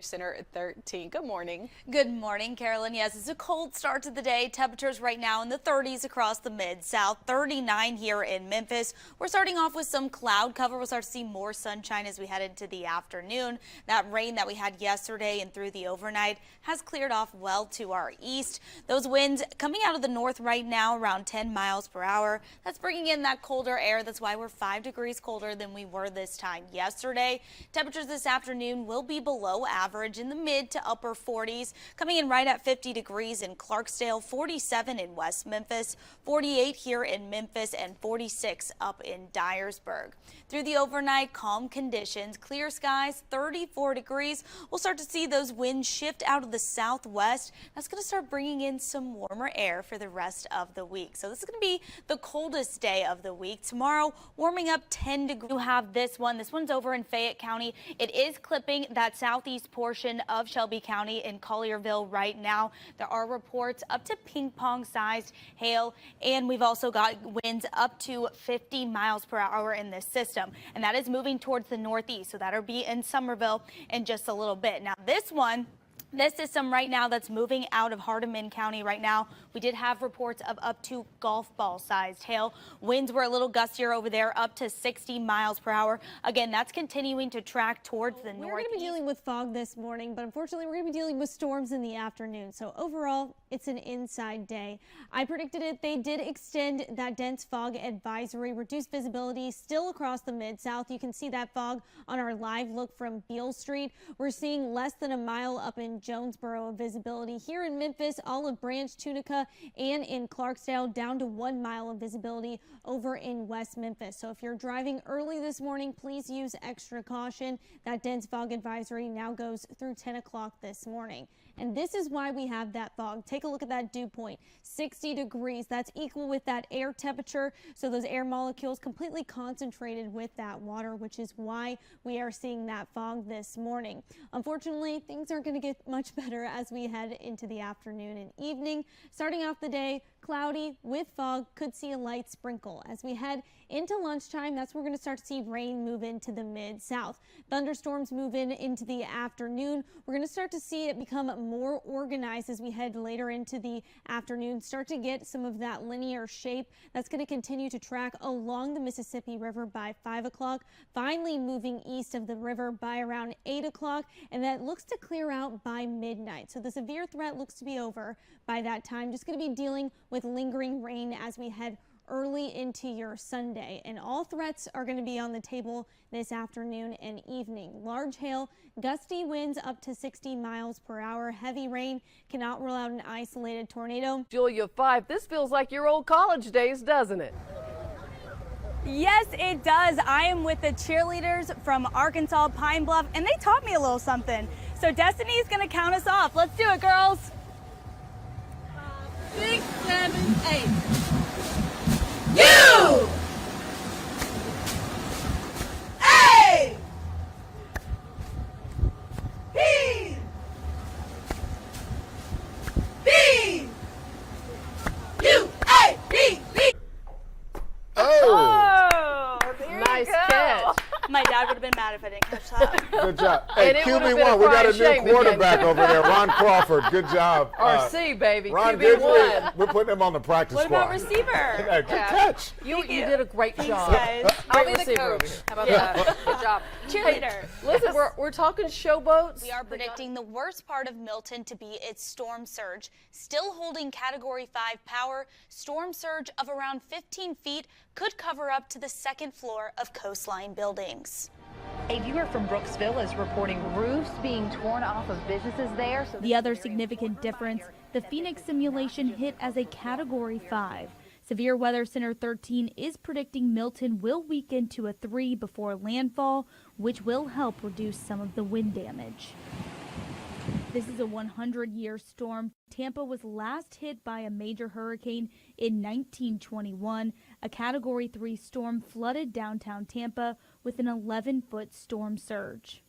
Center at 13. Good morning. Good morning, Carolyn. Yes, it's a cold start to the day. Temperatures right now in the 30s across the mid-south, 39 here in Memphis. We're starting off with some cloud cover. We'll start to see more sunshine as we head into the afternoon. That rain that we had yesterday and through the overnight has cleared off well to our east. Those winds coming out of the north right now around 10 miles per hour. That's bringing in that colder air. That's why we're 5 degrees colder than we were this time yesterday. Temperatures this afternoon will be below average in the mid to upper 40s, coming in right at 50 degrees in Clarksdale, 47 in West Memphis, 48 here in Memphis, and 46 up in Dyersburg. Through the overnight, calm conditions, clear skies, 34 degrees. We'll start to see those winds shift out of the southwest. That's going to start bringing in some warmer air for the rest of the week. So this is going to be the coldest day of the week. Tomorrow, warming up 10 degrees. You have this one. This one's over in Fayette County. It is clipping that southeast portion of Shelby County in Collierville right now. There are reports up to ping pong sized hail, and we've also got winds up to 50 miles per hour in this system, and that is moving towards the northeast, so that'll be in Summerville in just a little bit. Now this system right now that's moving out of Hardeman County right now, we did have reports of up to golf ball sized hail. Winds were a little gustier over there, up to 60 miles per hour. Again, that's continuing to track towards the northeast. We're going to be dealing with fog this morning, but unfortunately we're going to be dealing with storms in the afternoon. So overall, it's an inside day. I predicted it. They did extend that dense fog advisory, reduced visibility still across the mid-south. You can see that fog on our live look from Beale Street. We're seeing less than a mile up in Jonesboro of visibility. Here in Memphis, Olive Branch, Tunica, and in Clarksdale, down to 1 mile of visibility over in West Memphis. So if you're driving early this morning, please use extra caution. That dense fog advisory now goes through 10 o'clock this morning. And this is why we have that fog. Take a look at that dew point, 60 degrees. That's equal with that air temperature. So those air molecules completely concentrated with that water, which is why we are seeing that fog this morning. Unfortunately, things aren't going to get much better as we head into the afternoon and evening. Starting off the day, cloudy with fog, could see a light sprinkle. As we head into lunchtime, that's where we're going to start to see rain move into the mid-south. Thunderstorms move into the afternoon. We're going to start to see it become more organized as we head later into the afternoon, start to get some of that linear shape that's going to continue to track along the Mississippi River by 5 o'clock, finally moving east of the river by around 8 o'clock, and that looks to clear out by midnight. So the severe threat looks to be over by that time. Just going to be dealing with lingering rain as we head early into your Sunday, and all threats are going to be on the table this afternoon and evening. Large hail, gusty winds up to 60 miles per hour, heavy rain, cannot rule out an isolated tornado. Julia, Fife, this feels like your old college days, doesn't it? Yes, it does. I am with the cheerleaders from Arkansas Pine Bluff, and they taught me a little something. So Destiny is going to count us off. Let's do it, girls. 6, 7, 8. You! A! P! B! U! A! B! B! Oh, Nice catch. My dad would have been mad if I didn't catch that. Good job. And Hey, it would've been a QB1, we got crying a shame new again. quarterback over there, Ron Crawford. Good job. RC, baby. Ron QB1. We're putting him on the practice What squad. about receiver? Good catch. You did a great job. Guys. I'll be the coach. How about that? Good job. Cheerleader. Listen, we're talking showboats. We are predicting the worst part of Milton to be its storm surge. Still holding Category 5 power, storm surge of around 15 feet could cover up to the second floor of coastline buildings. A viewer from Brooksville is reporting roofs being torn off of businesses there. The other significant difference, the Phoenix simulation hit as a Category 5. Severe Weather Center 13 is predicting Milton will weaken to a 3 before landfall, which will help reduce some of the wind damage. This is a 100-year storm. Tampa was last hit by a major hurricane in 1921. A Category 3 storm flooded downtown Tampa with an 11-foot storm surge.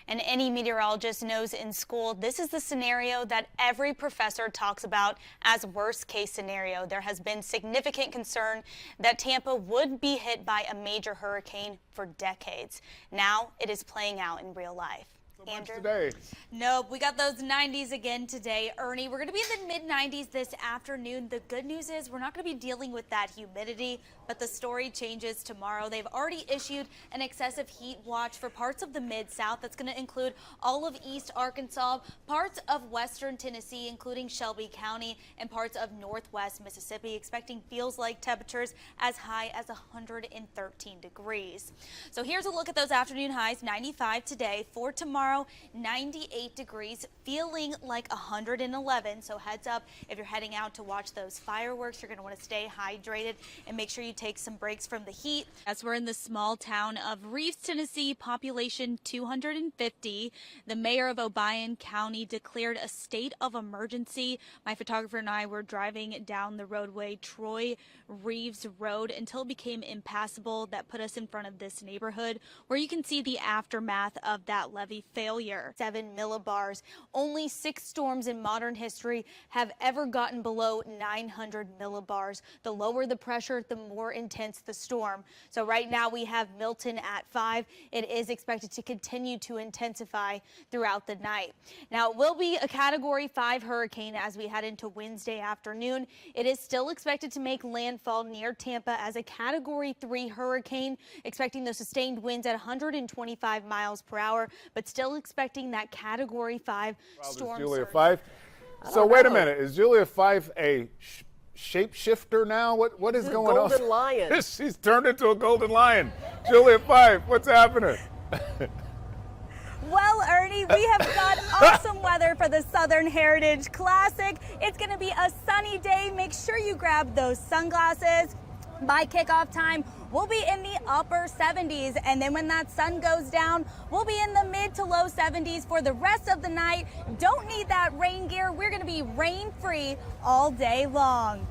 And any meteorologist knows in school, this is the scenario that every professor talks about as worst case scenario. There has been significant concern that Tampa would be hit by a major hurricane for decades. Now it is playing out in real life. Much today. Nope, we got those 90s again today, Ernie. We're going to be in the mid-90s this afternoon. The good news is we're not going to be dealing with that humidity, but the story changes tomorrow. They've already issued an excessive heat watch for parts of the Mid-South. That's going to include all of East Arkansas, parts of Western Tennessee, including Shelby County, and parts of Northwest Mississippi, expecting feels-like temperatures as high as 113 degrees. So here's a look at those afternoon highs. 95 today. For tomorrow, 98 degrees, feeling like 111. So heads up, if you're heading out to watch those fireworks, you're going to want to stay hydrated and make sure you take some breaks from the heat. As we're in the small town of Reeves, Tennessee, population 250. The mayor of Obion County declared a state of emergency. My photographer and I were driving down the roadway, Troy Reeves Road, until it became impassable. That put us in front of this neighborhood where you can see the aftermath of that levee failure. 7 millibars. Only 6 storms in modern history have ever gotten below 900 millibars. The lower the pressure, the more intense the storm. So right now we have Milton at 5. It is expected to continue to intensify throughout the night. Now, it will be a Category 5 hurricane as we head into Wednesday afternoon. It is still expected to make landfall near Tampa as a Category 3 hurricane, expecting those sustained winds at 125 miles per hour, but still expecting that Category 5 storm Julia surge. Fife. So wait a minute. Is Julia Fife a shapeshifter now? What is going on? Golden lion. She's turned into a golden lion. Julia Fife, what's happening? Well, Ernie, we have got awesome weather for the Southern Heritage Classic. It's going to be a sunny day. Make sure you grab those sunglasses. By kickoff time, we'll be in the upper 70s, and then when that sun goes down, we'll be in the mid to low 70s for the rest of the night. Don't need that rain gear. We're going to be rain-free all day long.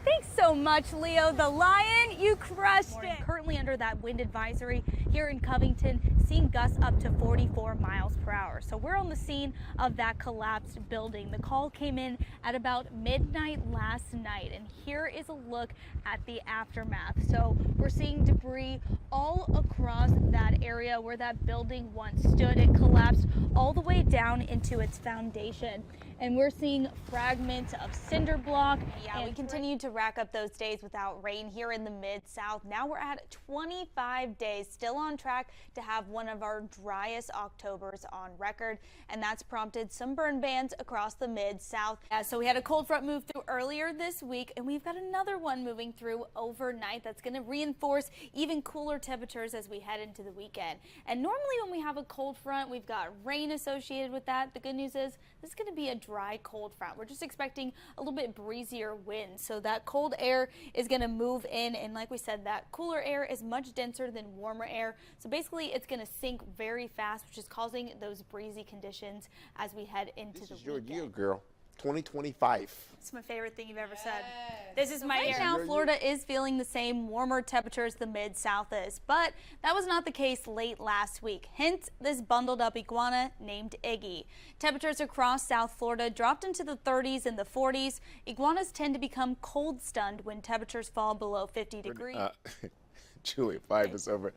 Thanks so much, Leo the Lion. You crushed it. Currently under that wind advisory here in Covington, seeing gusts up to 44 miles per hour. So we're on the scene of that collapsed building. The call came in at about midnight last night, and here is a look at the aftermath. So we're seeing debris all across that area where that building once stood. It collapsed all the way down into its foundation, and we're seeing fragments of cinder block. Yeah, we continue to rack up those days without rain here in the Mid-South. Now we're at 25 days, still on track to have one of our driest Octobers on record, and that's prompted some burn bans across the Mid-South. So we had a cold front move through earlier this week, and we've got another one moving through overnight that's going to reinforce even cooler temperatures as we head into the weekend. And normally when we have a cold front, we've got rain associated with that. The good news is this is going to be a dry cold front. We're just expecting a little bit breezier winds, so that cold air is going to move in, and like we said, that cooler air is much denser than warmer air, so basically it's going to sink very fast, which is causing those breezy conditions as we head into the weekend. Your year, girl. 2025. It's my favorite thing you've ever said. This is my year. Right Now, Florida is feeling the same warmer temperatures the Mid-South is, but that was not the case late last week. Hence, this bundled up iguana named Iggy. Temperatures across South Florida dropped into the 30s and the 40s. Iguanas tend to become cold stunned when temperatures fall below 50 degrees. Julia Fife is over.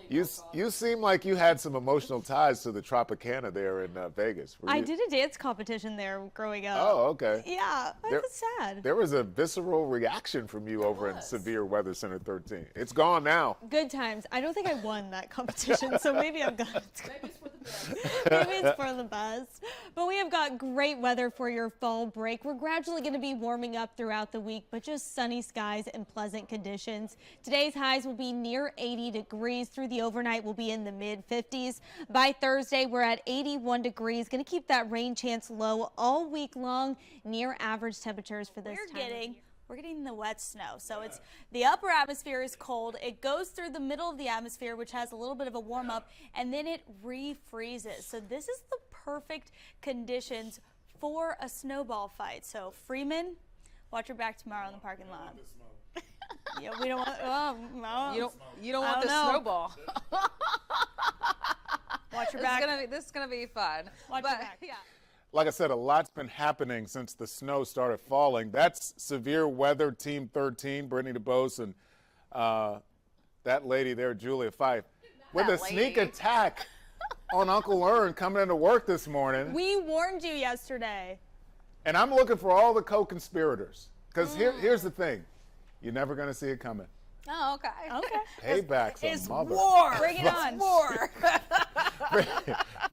You seem like you had some emotional ties to the Tropicana there in Vegas. I did a dance competition there growing up. Oh, okay. Yeah, I was sad. There was a visceral reaction from you over in Severe Weather Center 13. It's gone now. Good times. I don't think I won that competition, so maybe I'm gonna. Maybe it's for the best. Maybe it's for the best. But we have got great weather for your fall break. We're gradually going to be warming up throughout the week, but just sunny skies and pleasant conditions. Today's highs will be near 80 degrees. Through the overnight, we'll be in the mid-50s. By Thursday, we're at 81 degrees. Going to keep that rain chance low all week long, near average temperatures for this time. We're getting the wet snow. So it's the upper atmosphere is cold. It goes through the middle of the atmosphere, which has a little bit of a warm up, and then it refreezes. So this is the perfect conditions for a snowball fight. So Freeman, watch your back tomorrow in the parking lot. Yeah, we don't want. No. You don't want the snowball. Watch your back. This is gonna be fun. Watch your back. Yeah. Like I said, a lot's been happening since the snow started falling. That's Severe Weather Team 13, Brittany DeBose, and that lady there, Julia Fife, with a sneak attack on Uncle Ern coming into work this morning. We warned you yesterday. And I'm looking for all the co-conspirators. Because here's the thing. You're never going to see it coming. Oh, okay. Okay. Payback's a It's mother. war. Bring it on. War.